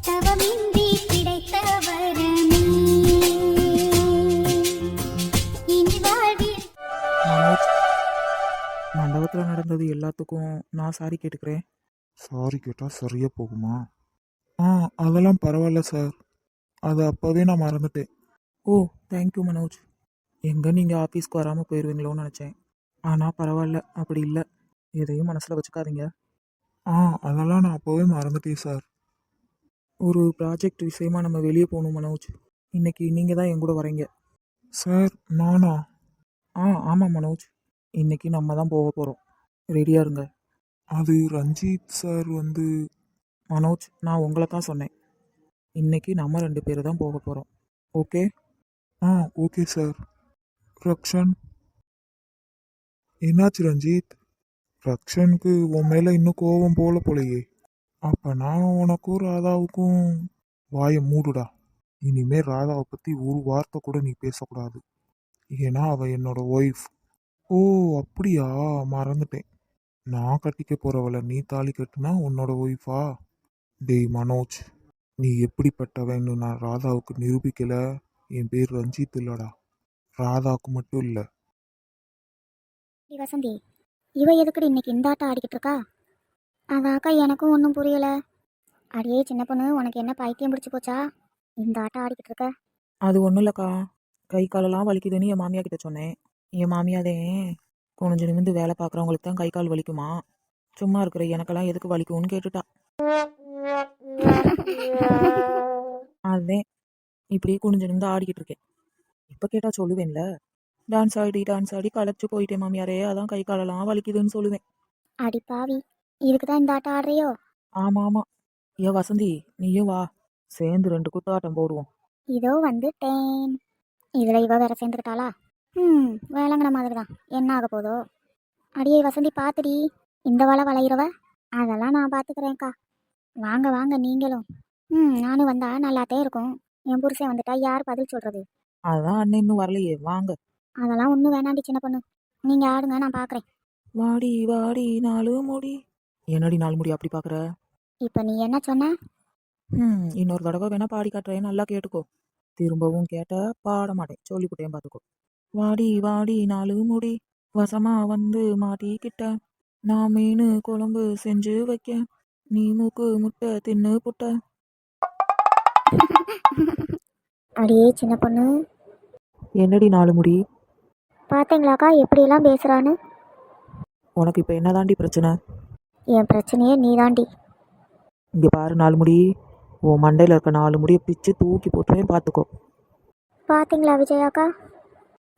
தவமின்றி கிடைத்த வரமே இனி வாழ்வில். மனோஜ், மண்டபத்தில் நடந்தது எல்லாத்துக்கும் நான் சாரி கேட்டுக்கிறேன். சாரி கேட்டால் சரியாக போகுமா? அதெல்லாம் பரவாயில்ல சார். அது அப்போவே நான் மறந்துட்டேன். ஓ, தேங்க்யூ மனோஜ். எங்கே நீங்கள் ஆஃபீஸ்க்கு வராமல் போயிடுவீங்களோன்னு நினச்சேன். ஆனால் பரவாயில்ல, அப்படி இல்லை. எதையும் மனசில் வச்சுக்காதீங்க. அதெல்லாம் நான் அப்போவே மறந்துட்டேன் சார். ஒரு ப்ராஜெக்ட் விஷயமா நம்ம வெளியே போகணும் மனோஜ். இன்னைக்கு நீங்கள் தான் என் கூட வரீங்க. சார் நானா? ஆமாம் மனோஜ், இன்னைக்கு நம்ம தான் போக போகிறோம். ரெடியாக இருங்க. அது ரஞ்சித் சார் மனோஜ், நான் உங்களை தான் சொன்னேன். இன்னைக்கு நம்ம 2 பேர் தான் போக போகிறோம். ஓகே? Okay sir. ரக்ஷன், என்னாச்சு ரஞ்சித்? ரக்ஷனுக்கு உன் மேலே இன்னும் கோபம் போலையே. அப்போ நான் உனக்கும் ராதாவுக்கும் வாயை மூடுடா. இனிமே ராதாவை பற்றி ஒரு வார்த்தை கூட நீ பேசக்கூடாது. ஏன்னா அவள் என்னோட ஒய்ஃப். ஓ அப்படியா? மறந்துட்டேன். நான் கட்டிக்க போறவளை நீ தாலி கட்டுனா உன்னோட ஒய்ஃபா? டேய் மனோஜ், நீ எப்படிப்பட்டவன்னு நான் ராதாவுக்கு நிரூபிக்கல. என் பேர் ரஞ்சித் இல்லடா, ராதாவுக்கு மட்டும் இல்லை. வசந்தி, இவ எதுக்குடி இன்னைக்கு இந்த ஆட்டம் ஆடிக்கிட்டு இருக்கா? அதாக்கா எனக்கும் ஒன்றும் புரியல. அடியே சின்ன பொண்ணு, உனக்கு என்ன பைத்தியம் பிடிச்சி போச்சா? இந்த ஆட்டம் ஆடிக்கிட்டு இருக்க? அது ஒன்றும் இல்லைக்கா, கை காலெல்லாம் வலிக்குதுன்னு என் மாமியா கிட்ட சொன்னேன். என் மாமியாதே கொஞ்சம் நிமிந்து வேலை பார்க்குறவங்களுக்கு தான் கை கால் வலிக்குமா, சும்மா இருக்கிற எனக்கெல்லாம் எதுக்கு வலிக்கும்னு கேட்டுட்டா. அதுதான் இப்படி குனிஞ்சு நிமிந்து ஆடிக்கிட்டு இருக்கேன். இப்போ கேட்டால் சொல்லுவேன்ல, டான்ஸ் ஆடி களைச்சு போயிட்டேன் மாமியாரே, அதான் கை காலெல்லாம் வலிக்குதுன்னு சொல்லுவேன். அடி பாவி, இதுக்கு தான் இந்த ஆட்டம் ஆடுறியோ? ஆமாம். ஏன் வசந்தி, நீயும் வா, சேர்ந்து 2 குத்தாட்டம் போடுவோம். இதோ வந்துட்டேன். இதில் இவ வேற சேர்ந்துக்கிட்டாளா? வேலைங்கிற மாதிரி தான். என்ன ஆக போதோ? அடியே வசந்தி, பார்த்துடி, இந்த வளையிறவ அதெல்லாம் நான் பார்த்துக்கிறேன்க்கா. வாங்க வாங்க நீங்களும். நானும் வந்தா நல்லாத்தே இருக்கும். என் புருஷன் வந்துட்டா யார் பதில் சொல்றது? அதுதான் அண்ணன் இன்னும் வரலையே, வாங்க. அதெல்லாம் ஒன்றும் வேணாண்டி சின்ன பொண்ணு, நீங்கள் ஆடுங்க, நான் பார்க்குறேன். வாடி வாடி 4 முடி. என்னடி 4 முடி அப்படி பார்க்குற? இப்போ நீ என்ன சொன்ன? இன்னொரு தடவை வேணா பாடி காட்டுறேன், நல்லா கேட்டுக்கோ. திரும்பவும் கேட்ட பாட மாட்டேன், சொல்லிவிட்டேன் பார்த்துக்கோ. வாடி வாடி 4 முடி, வசமா வந்து மாட்டிக்கிட்ட, நான் மீன் குழம்பு செஞ்சு வைக்க, நீ மூக்கு முட்டை தின்னு புட்ட. அடியே சின்ன பொண்ணு, என்னடி 4 முடி? பார்த்தீங்களாக்கா எப்படியெல்லாம் பேசுகிறான்னு? உனக்கு இப்போ என்னதாண்டி பிரச்சனை? என் பிரச்சனையே நீ தாண்டி. இங்கே பாரு 4 முடி, உன் மண்டையில் இருக்க 4 முடியை பிச்சு தூக்கி போட்டுருவேன், பார்த்துக்கோ. பார்த்தீங்களா விஜயாக்கா,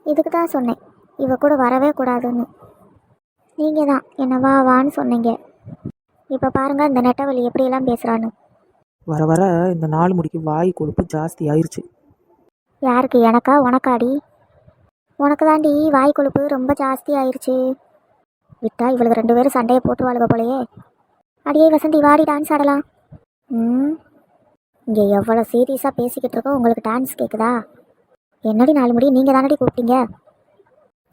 இதுக்கு தான் சொன்னேன் இவ கூட வரவே கூடாதுன்னு. நீங்கள் தான் என்ன வா வான்னு சொன்னீங்க. இப்போ பாருங்க இந்த நெட்டவழி எப்படியெல்லாம் பேசுகிறான்னு. வர வர இந்த 4 முடிக்கு வாய் கொழுப்பு ஜாஸ்தி ஆயிடுச்சு. யாருக்கு? எனக்கா உனக்காடி? உனக்கு தாண்டி வாய் கொழுப்பு ரொம்ப ஜாஸ்தி ஆயிடுச்சு. விட்டா இவளுக்கு 2 பேரும் சண்டையை போட்டு வாழ்க போலையே. அடியே வசந்தி, வாடி டான்ஸ் ஆடலாம். இங்கே எவ்வளோ சீரியஸாக பேசிக்கிட்டு இருக்கோம், உங்களுக்கு டான்ஸ் கேட்குதா? என்னடி 4 முடி, நீங்கள் தானடி கூப்பிட்டீங்க,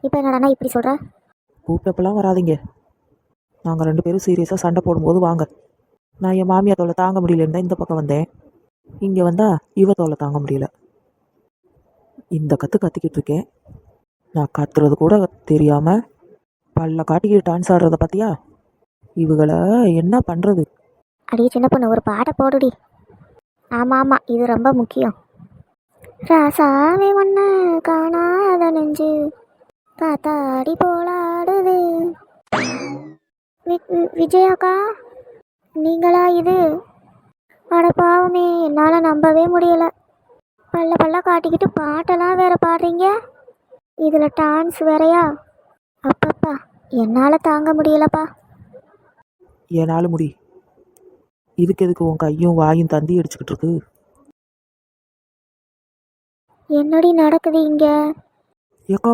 இப்போ என்னடானா இப்படி சொல்கிற? கூப்பிட்டப்பெல்லாம் வராதிங்க. நாங்கள் 2 பேரும் சீரியஸாக சண்டை போடும்போது வாங்க. நான் என் மாமியா தொல்லை தாங்க முடியலன்னு தான் இந்த பக்கம் வந்தேன். இங்கே வந்தால் இவ தொல்லை தாங்க முடியல. இந்த கத்திக்கிட்டு இருக்கேன். நான் கத்துறது கூட தெரியாமல் பல்ல காட்டிக்கிட்டு டான்ஸ் ஆடுறத பார்த்தியா? இவங்களை என்ன பண்ணுறது? அடியே சின்ன பொண்ணு, ஒரு பாட்டை போடுடி. ஆமாம், இது ரொம்ப முக்கியம். ராசாவே ஒன்று காணாத நெஞ்சு காத்தாடி போலாடுது. விஜயாக்கா, நீங்களா இது? அட பாவமே, என்னால் நம்பவே முடியல. பல்ல காட்டிக்கிட்டு பாட்டெல்லாம் வேற பாடுறீங்க, இதில் டான்ஸ் வேறையா? அப்பப்பா, என்னால் தாங்க முடியலப்பா. என்னால் முடி, இதுக்கு எதுக்கு உன் கையும் வாயும் தந்தி அடிச்சுக்கிட்டு இருக்கு? என்னடி நடக்குது இங்க? ஏக்கா,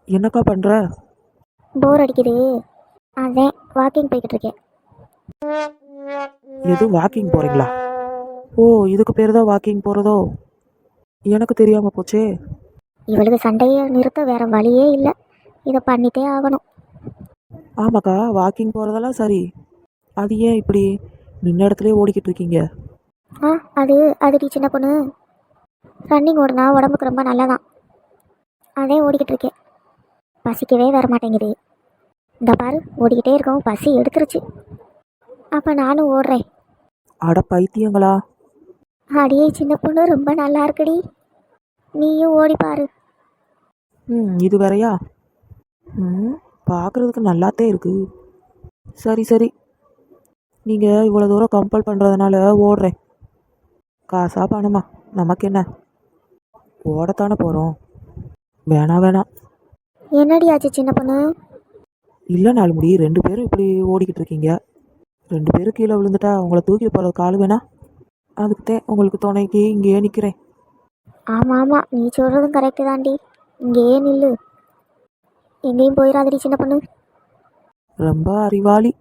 என்னக்கா பண்ணுற? போர் அடிக்குது, அதான் வாக்கிங் போய்கிட்டு இருக்கேன். எது வாக்கிங் போகிறீங்களா? ஓ, இதுக்கு பேர் தான் வாக்கிங் போகிறதோ? எனக்கு தெரியாமல் போச்சே. இவளுக்கு சண்டையை நிறுத்த வேற வழியே இல்லை, இதை பண்ணிட்டே ஆகணும். ஆமாக்கா, வாக்கிங் போகிறதெல்லாம் சரி, அது ஏன் இப்படி நின்ன இடத்துலயே ஓடிக்கிட்டு இருக்கீங்க? ஆ அது அதுடி சின்ன பொண்ணு, ரன்னிங் ஓடுனா உடம்புக்கு ரொம்ப நல்லதான். அதே ஓடிக்கிட்டு இருக்கேன். பசிக்கவே வர மாட்டேங்குது. இந்த பாரு ஓடிக்கிட்டே இருக்கவும் பசி எடுத்துருச்சு. அப்போ நானும் ஓடுறேன். அட பைத்தியங்களா! அடியே சின்ன பொண்ணு ரொம்ப நல்லா இருக்குடி, நீயும் ஓடி பாரு. இது வேறயா? பார்க்குறதுக்கு நல்லாத்தே இருக்கு. சரி சரி, நீங்கள் இவ்வளோ தூரம் கம்பல் பண்ணுறதுனால ஓடுறேன். காசா பணமா நமக்கு என்ன, ஓடத்தானே போகிறோம். வேணாம் வேணாம். என்னடி ஆச்சு சின்ன பொண்ணு? இல்லை நாலு முடி, 2 பேரும் இப்படி ஓடிக்கிட்டு இருக்கீங்க. 2 பேரும் கீழே விழுந்துட்டா உங்களை தூக்கி போகிறதுக்கு ஆள் வேணா? அதுக்குத்தான் உங்களுக்கு துணைக்கு இங்கேயே நிற்கிறேன். ஆமாம் ஆமாம், நீ சொல்கிறதும் கரெக்டு தாண்டி. இங்கேயே நில்லு, எங்கேயும் போயிடாதடி சின்ன பொண்ணு. ரொம்ப அறிவாளி.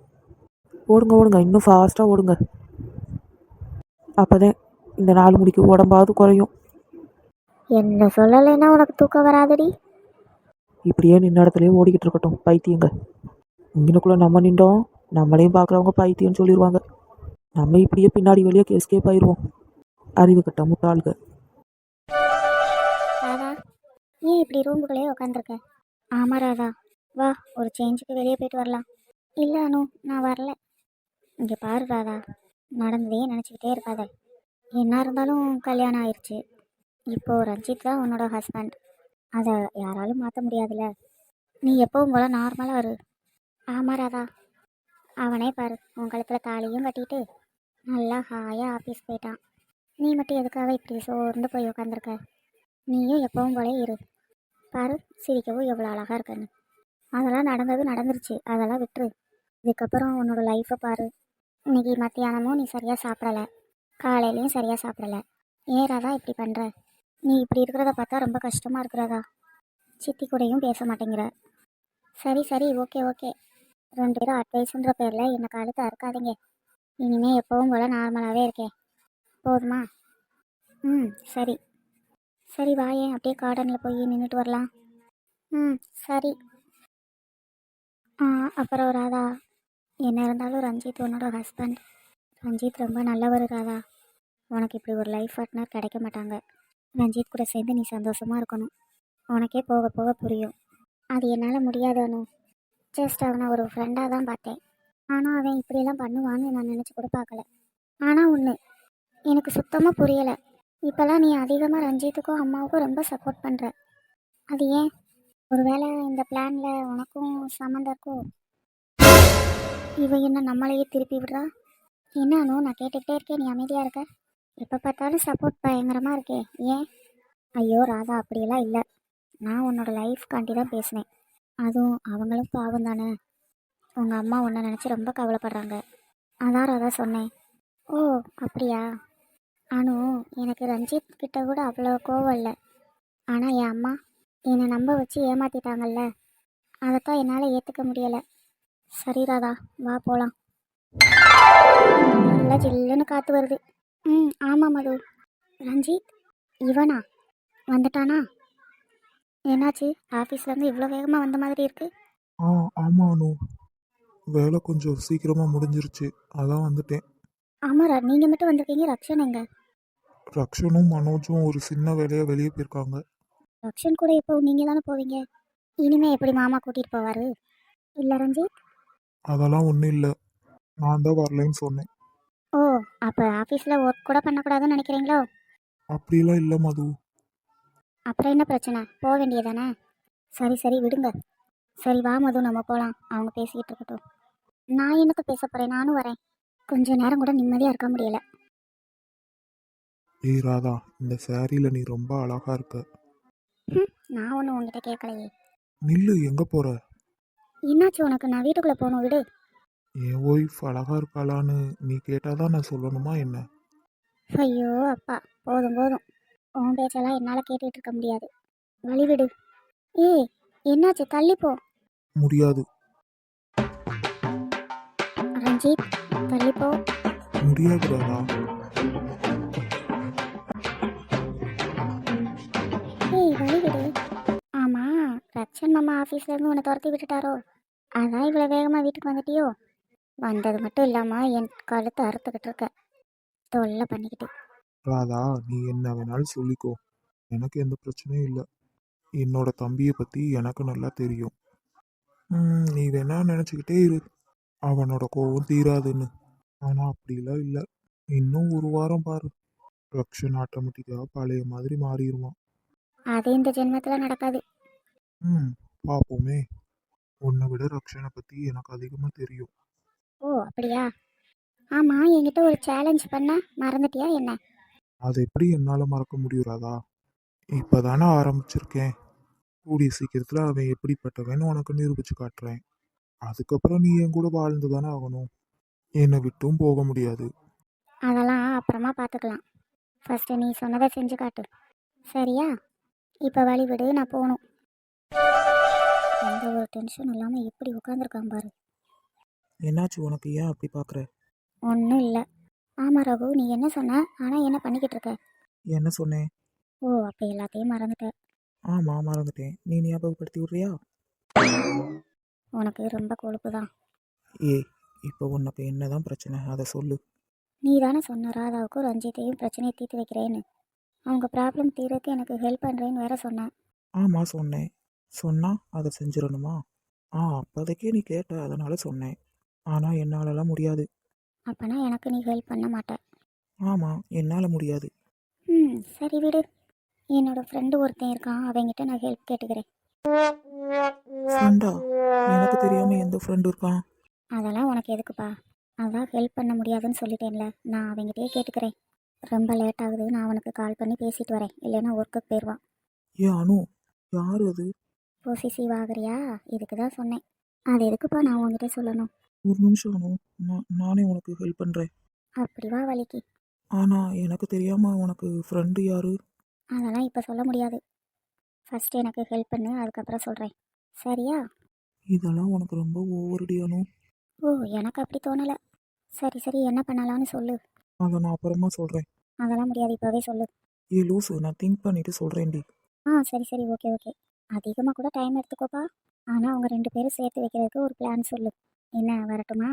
ஓடுங்க ஓடுங்க, இன்னும் ஃபாஸ்ட்டாக ஓடுங்க. அப்போதான் இந்த 4 முடிக்கு உடம்பாவது குறையும். என்ன சொல்லலைன்னா உனக்கு தூக்கம் வராதடி. இப்படியே நின்ன இடத்துலயே ஓடிக்கிட்டு இருக்கட்டும் பைத்தியங்க. இங்கனுக்குள்ளே நம்ம நின்றோம், நம்மளையும் பார்க்குறவங்க பைத்தியம்னு சொல்லிடுவாங்க. நம்ம இப்படியே பின்னாடி வெளியே எஸ்கேப் ஆயிடுவோம். அறிவு கட்ட முட்டாள்க. ராதா, ஏன் இப்படி ரூமுக்குள்ளேயே உட்காந்துருக்க? ஆமாம் ராதா, வா ஒரு சேஞ்சுக்கு வெளியே போயிட்டு வரலாம். இல்லை அனு, நான் வரல. இங்கே பாரு ராதா, நடந்ததே நினச்சிக்கிட்டே இருக்காத. என்ன இருந்தாலும் கல்யாணம் ஆயிடுச்சு. இப்போது ரஞ்சித் தான் உன்னோட ஹஸ்பண்ட். அதை யாராலும் மாற்ற முடியாதுல்ல. நீ எப்பவும் போல நார்மலாக இரு. ஆமாம் ராதா, அவனே பாரு உன் கழுத்தில் தாலியும் கட்டிட்டு நல்லா ஹாயாக ஆஃபீஸ் போயிட்டான். நீ மட்டும் எதுக்காக இப்படி சோர்ந்து போய் உட்காந்துருக்க? நீயும் எப்பவும் போல இரு. பாரு சிரிக்கவும் எவ்வளோ அழகாக இருக்கன்னு. அதெல்லாம் நடந்தது நடந்துருச்சு, அதெல்லாம் விட்டுரு. இதுக்கப்புறம் உன்னோட லைஃப்பை பாரு. இன்னைக்கு மத்தியானமும் நீ சரியாக சாப்பிடலை, காலையிலையும் சரியாக சாப்பிடலை. ஏன் ராதா இப்படி பண்ணுற? நீ இப்படி இருக்கிறத பார்த்தா ரொம்ப கஷ்டமாக இருக்கிறதா. சித்தி கூடயும் பேச மாட்டேங்கிற. சரி சரி, ஓகே ஓகே. 2 பேரும் அட்வைஸுன்ற பேரில் என்னை கழுத்தை அறுக்காதீங்க. இனிமேல் எப்பவும் போல் நார்மலாகவே இருக்கேன், போதுமா? சரி சரி, வாயேன் அப்படியே கார்டனில் போய் நின்றுட்டு வரலாம். சரி. அப்புறம் ராதா, என்ன இருந்தாலும் ரஞ்சித் உன்னோட ஹஸ்பண்ட். ரஞ்சித் ரொம்ப நல்லவர் ராதா. உனக்கு இப்படி ஒரு லைஃப் பார்ட்னர் கிடைக்க மாட்டாங்க. ரஞ்சித் கூட சேர்ந்து நீ சந்தோஷமாக இருக்கணும். உனக்கே போக போக புரியும். அது என்னால் முடியாது அனு. ஜஸ்ட் அவனை ஒரு ஃப்ரெண்டாக தான் பார்த்தேன். ஆனால் அவன் இப்படியெல்லாம் பண்ணுவான்னு நான் நினச்சி கூட பார்க்கல. ஆனால் ஒன்று எனக்கு சுத்தமாக புரியலை. இப்போல்லாம் நீ அதிகமாக ரஞ்சித்துக்கும் அம்மாவுக்கும் ரொம்ப சப்போர்ட் பண்ணுற. அது ஏன்? ஒருவேளை இந்த பிளானில் உனக்கும் சம்மந்தம் இருக்கோ? இவன் என்ன நம்மளையே திருப்பி விடுறா? என்னன்னு நான் கேட்டுக்கிட்டே இருக்கேன், நீ அமைதியாக இருக்க. எப்போ பார்த்தாலும் சப்போர்ட் பயங்கரமாக இருக்கே, ஏன்? ஐயோ ராதா, அப்படியெல்லாம் இல்லை. நான் உன்னோட லைஃப்காண்டி தான் பேசினேன். அதுவும் அவங்களும் பாவம் தானே. உங்கள் அம்மா உன்னை நினச்சி ரொம்ப கவலைப்படுறாங்க. அதான் ராதா சொன்னேன். ஓ அப்படியா? அனு, எனக்கு ரஞ்சித் கிட்ட கூட அவ்வளோ கோவம் இல்லை. ஆனால் என் அம்மா என்னை நம்ப வச்சு ஏமாற்றிட்டாங்கல்ல, அதைத்தான் என்னால் ஏற்றுக்க முடியலை. சரி ராதா, வா போகலாம். நல்லா ஜில்லுன்னு காற்று வருது. ஆமாம் மது. ரஞ்சித் இவனா வந்துட்டானா? என்னாச்சு, ஆஃபீஸ்லேருந்து இவ்வளோ வேகமாக வந்த மாதிரி இருக்கு? ஆமாம் அனு, வேலை கொஞ்சம் சீக்கிரமாக முடிஞ்சிருச்சு, அதான் வந்துட்டேன். ஆமாரா, நீங்கள் மட்டும் வந்திருக்கீங்க, ரக்ஷன் எங்க? ரக்ஷனும் மனோஜும் ஒரு சின்ன வேலையாக வெளியே போயிருக்காங்க. ரக்ஷன் கூட எப்போ நீங்கள் தானே போவீங்க? இனிமேல் எப்படி மாமா கூட்டிகிட்டு போவார்? இல்லை ரஞ்சித். அதெல்லாம் ஒன்றும் இல்லை, நான் தான் வரலைன்னு சொன்னேன். ஓ, அப்போ ஆஃபீஸில் ஒர்க் கூட பண்ணக்கூடாதுன்னு நினைக்கிறீங்களோ? அப்படிலாம் இல்லை மது. அப்புறம் என்ன பிரச்சனை, போக வேண்டியதானே? சரி சரி விடுங்க. சரி வா மது, நம்ம போகலாம். அவங்க பேசிக்கிட்டு இருக்கட்டும். நான் எனக்கு பேச போகிறேன், நானும் வரேன். கொஞ்ச நேரம் கூட நிம்மதியாக இருக்க முடியலை. ஏய் ராதா, இந்த சாரியில் நீ ரொம்ப அழகா இருக்க. நான் ஒன்றும் உங்ககிட்ட கேட்கலையே. நில்லு, எங்கே போகிற? என்னாச்சு உனக்கு? நான் வீட்டுக்குள்ளே போகணும், விடு. என் ஒய்ஃப் அழகா இருக்காளான்னு நீ கேட்டாதான் நான் சொல்லணுமா என்ன? ஐயோ அப்பா, போதும் போதும். உன் பேச்செல்லாம் என்னால் கேட்டுட்டு இருக்க முடியாது, வழி விடு. ஏய் என்னாச்சு, தள்ளிப்போ. முடியாது. ரஞ்சித் தள்ளிப்போ. முடியாது ராதா. ஏய் வழி விடு. ஆமாம், ரக்ஷன் மாமா ஆஃபீஸ்லேருந்து உன்னை துரத்தி விட்டுட்டாரோ? அதான் இவ்வளோ வேகமாக வீட்டுக்கு வந்துட்டியோ? வந்தது மட்டும் இல்லாமல் என் கழுத்தை அறுத்துக்கிட்டு இருக்க. தொல்லை பண்ணிக்கிட்டு. ராதா, நீ என்ன வேணாலும் சொல்லிக்கோ, எனக்கு எந்த பிரச்சனையும் இல்லை. என்னோட தம்பியை பற்றி எனக்கு நல்லா தெரியும். நீ வேணா நினச்சிக்கிட்டே இரு, அவனோட கோவம் தீராதுன்னு. ஆனால் அப்படிலாம் இல்லை. இன்னும் ஒரு வாரம் பாரு, ரக்ஷன் ஆட்டோமேட்டிக்காக பழைய மாதிரி மாறிடுவான். அது இந்த ஜென்மத்தில் நடக்காது. பார்ப்போமே. உன்னை விட ரக்ஷனை பற்றி எனக்கு அதிகமாக தெரியும். ஓ அப்படியா? ஆமாம், என்கிட்ட ஒரு சேலஞ்ச் பண்ண மறந்துட்டியா என்ன? அதை எப்படி என்னால் மறக்க முடியும் ராதா? இப்போ தானே ஆரம்பிச்சிருக்கேன். கூடிய சீக்கிரத்தில் அவன் எப்படிப்பட்டவன்னு உனக்கு நிரூபிச்சு காட்டுறேன். அதுக்கப்புறம் நீ என் கூட வாழ்ந்து தானே ஆகணும். என்னை விட்டும் போக முடியாது. அதெல்லாம் அப்புறமா பார்த்துக்கலாம். ஃபஸ்ட்டு நீ சொன்னதை செஞ்சு காட்டு, சரியா? இப்போ வழி விடு, நான் போகணும். எந்த ஒரு டென்ஷன் இல்லாமல் எப்படி உட்காந்துருக்கான் பாரு. என்னாச்சு உனக்கு? ஏன் அப்படி பார்க்குற? ஒன்றும் இல்லை. ஆமாம் ரகு, நீ என்ன சொன்ன? ஆனால் என்ன பண்ணிக்கிட்டு இருக்க? என்ன சொன்னேன்? ஓ அப்போ எல்லாத்தையும் மறந்துட்டேன். ஆமாம், மறந்துட்டேன். நீ ஞாபகப்படுத்தி விட்றியா? உனக்கு ரொம்ப கொழுப்பு தான். ஏய், இப்போ உனக்கு என்னதான் பிரச்சனை? அதை சொல்லு. நீ தானே சொன்ன ராதாவுக்கும் ரஞ்சித்தையும் பிரச்சனையை தீர்த்து வைக்கிறேன்னு. அவங்க ப்ராப்ளம் தீர்றதுக்கு எனக்கு ஹெல்ப் பண்ணுறேன்னு வேற சொன்னேன். ஆமாம் சொன்னேன். சொன்னால் அதை செஞ்சிடணுமா? அப்போதைக்கே நீ கேட்ட, அதனால் சொன்னேன். ஆனால் என்னாலலாம் முடியாது. அப்போனா எனக்கு நீ ஹெல்ப் பண்ண மாட்டேன். ஆமாம், என்னால் முடியாது. சரி விடு. என்னோட ஃப்ரெண்டு ஒருத்தன் இருக்கான், அவங்கிட்ட நான் ஹெல்ப் கேட்டுக்கிறேன். ஃப்ரெண்டா? எனக்கு தெரியாமல் எந்த ஃப்ரெண்டு இருக்கான்? அதெல்லாம் உனக்கு எதுக்குப்பா? அதான் ஹெல்ப் பண்ண முடியாதுன்னு சொல்லிட்டேன்ல, நான் அவங்ககிட்டயே கேட்டுக்கிறேன். ரொம்ப லேட் ஆகுது, நான் அவனுக்கு கால் பண்ணி பேசிட்டு வரேன், இல்லைன்னா ஒர்க்குக்கு போயிடுவான். ஏ அனு, யார் அது? பொசிசிவ் ஆகுறியா? இதுக்கு தான் சொன்னேன். அது எதுக்குப்பா நான் உங்ககிட்ட சொல்லணும்? ஒரு நிமிஷம் அனு, நானே உனக்கு ஹெல்ப் பண்ணுறேன். அப்படி வா வலிக்கு. ஆனால் எனக்கு தெரியாமல் உனக்கு ஃப்ரெண்டு யாரு? அதெல்லாம் இப்போ சொல்ல முடியாது. ஃபஸ்ட்டு எனக்கு ஹெல்ப் பண்ணு, அதுக்கப்புறம் சொல்கிறேன், சரியா? இதெல்லாம் உனக்கு ரொம்ப ஓவரடி அனு. ஓ எனக்கு அப்படி தோணலை. சரி சரி, என்ன பண்ணலான்னு சொல்லு. அதை நான் அப்புறமா சொல்கிறேன். அதெல்லாம் முடியாது, இப்போவே சொல்லு. ஏ லூசு, நான் திங்க் பண்ணிவிட்டு சொல்கிறேன்டி. சரி சரி, ஓகே ஓகே. அதிகமாக கூட டைம் எடுத்துக்கோப்பா. ஆனால் அவங்க 2 பேரும் சேர்த்து வைக்கிறதுக்கு ஒரு பிளான் சொல்லு. என்ன, வரட்டுமா?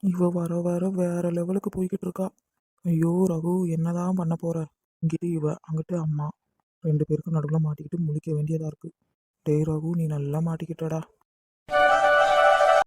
இவ வர வர வேற லெவலுக்கு போய்கிட்டு இருக்கா. ஐயோ ரகு, என்னதான் பண்ண போற? இங்கிட்டு இவ, அங்கிட்டு அம்மா, 2 பேருக்கும் நடுவில் மாட்டிக்கிட்டு முழிக்க வேண்டியதா இருக்கு. டேய் ரகு, நீ நல்லா மாட்டிக்கிட்டடா.